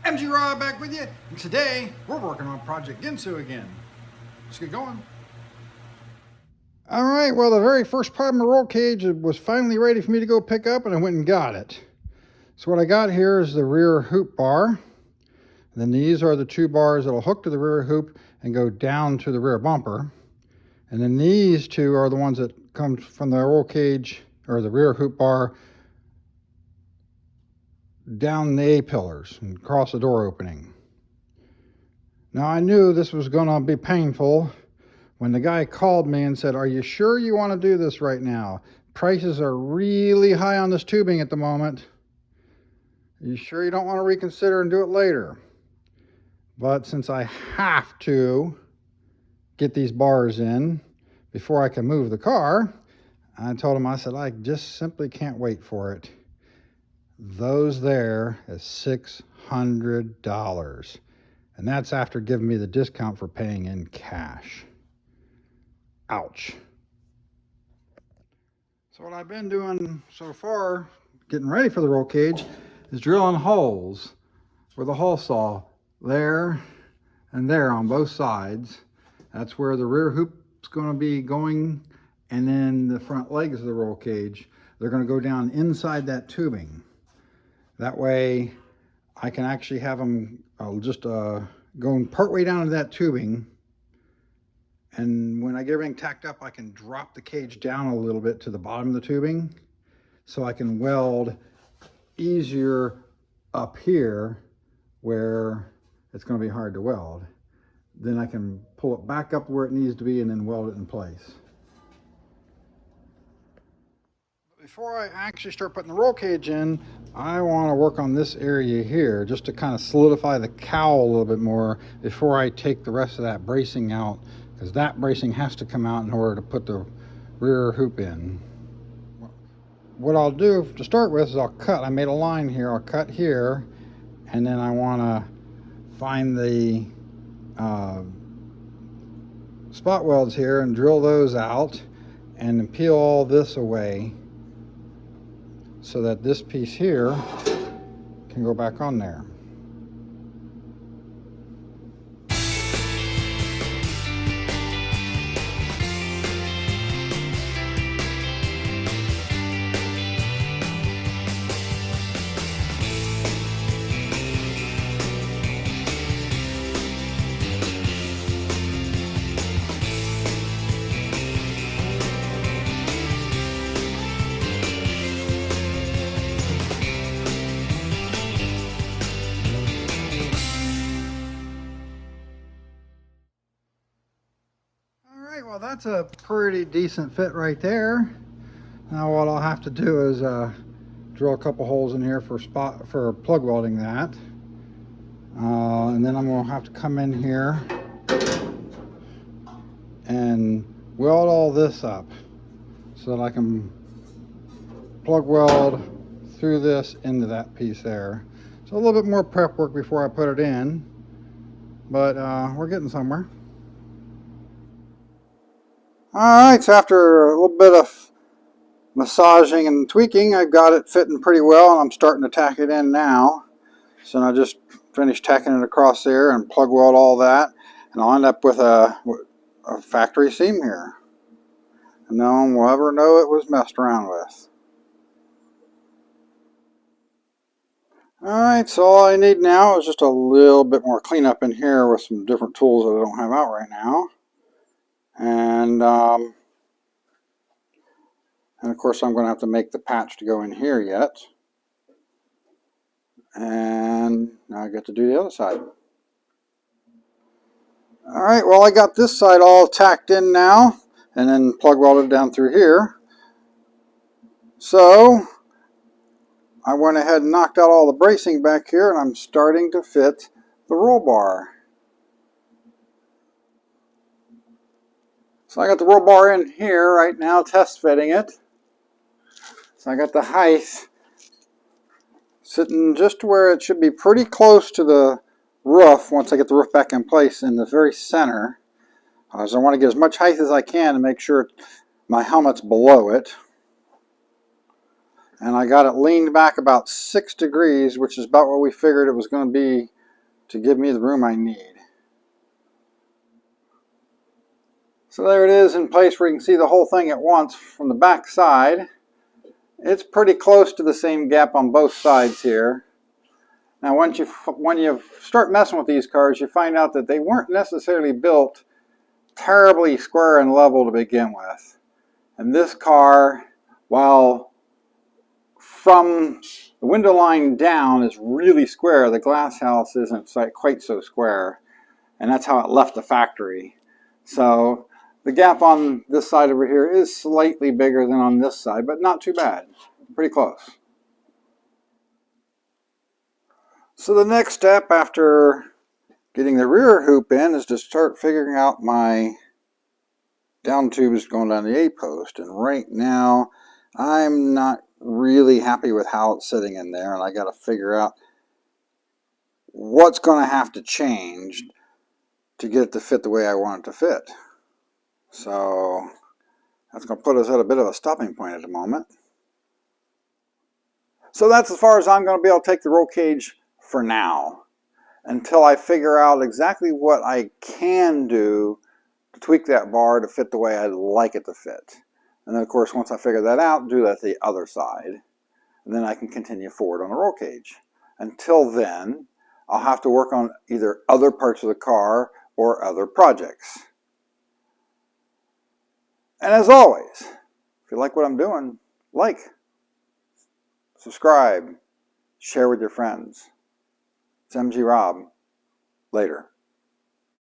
MG back with you, and today we're working on Project Ginsu again. Let's get going. All right, well, the very first part of my roll cage was finally ready for me to go pick up, and I went and got it. So what I got here is the rear hoop bar. And then these are the two bars that'll hook to the rear hoop and go down to the rear bumper. And then these two are the ones that come from the roll cage, or the rear hoop bar, down the A-pillars and across the door opening. Now I knew this was going to be painful when the guy called me and said, "Are you sure you want to do this right now? Prices are really high on this tubing at the moment. Are you sure you don't want to reconsider and do it later?" But since I have to get these bars in before I can move the car, I told him, I said, I just simply can't wait for it. Those there is $600. And that's after giving me the discount for paying in cash. Ouch. So what I've been doing so far, getting ready for the roll cage, is drilling holes with a hole saw there and there on both sides. That's where the rear hoop's going to be going, and then the front legs of the roll cage, they're going to go down inside that tubing. That way I can actually have them going partway down to that tubing, and when I get everything tacked up, I can drop the cage down a little bit to the bottom of the tubing, so I can weld easier up here where it's going to be hard to weld. Then I can pull it back up where it needs to be and then weld it in place. Before I actually start putting the roll cage in, I want to work on this area here just to kind of solidify the cowl a little bit more before I take the rest of that bracing out, because that bracing has to come out in order to put the rear hoop in. What I'll do to start with is I'll cut. I made a line here. I'll cut here, and then I want to find the spot welds here and drill those out and peel all this away, so that this piece here can go back on there. Well, that's a pretty decent fit right there. Now what I'll have to do is drill a couple holes in here for plug welding that, and then I'm going to have to come in here and weld all this up so that I can plug weld through this into that piece there. So a little bit more prep work before I put it in, but we're getting somewhere. Alright, so after a little bit of massaging and tweaking, I've got it fitting pretty well, and I'm starting to tack it in now. So I just finished tacking it across there and plug weld all that, and I'll end up with a factory seam here. And no one will ever know it was messed around with. Alright, so all I need now is just a little bit more cleanup in here with some different tools that I don't have out right now. And of course I'm going to have to make the patch to go in here yet. And now I get to do the other side. Alright, well, I got this side all tacked in now, and then plug welded down through here. So I went ahead and knocked out all the bracing back here, and I'm starting to fit the roll bar. So I got the roll bar in here right now, test fitting it. So I got the height sitting just where it should be pretty close to the roof once I get the roof back in place in the very center. So I want to get as much height as I can to make sure my helmet's below it. And I got it leaned back about 6 degrees, which is about what we figured it was going to be to give me the room I need. So there it is in place where you can see the whole thing at once from the back side. It's pretty close to the same gap on both sides here. Now when you start messing with these cars, you find out that they weren't necessarily built terribly square and level to begin with. And this car, while from the window line down is really square, the glass house isn't quite so square. And that's how it left the factory. So the gap on this side over here is slightly bigger than on this side, but not too bad. Pretty close. So the next step after getting the rear hoop in is to start figuring out my down tubes going down the A-post. And right now, I'm not really happy with how it's sitting in there, and I got to figure out what's going to have to change to get it to fit the way I want it to fit. So that's going to put us at a bit of a stopping point at the moment. So that's as far as I'm going to be able to take the roll cage for now, until I figure out exactly what I can do to tweak that bar to fit the way I'd like it to fit. And then of course once I figure that out, do that to the other side, and then I can continue forward on the roll cage. Until then, I'll have to work on either other parts of the car or other projects. And as always, if you like what I'm doing, like, subscribe, share with your friends. It's MG Rob. Later.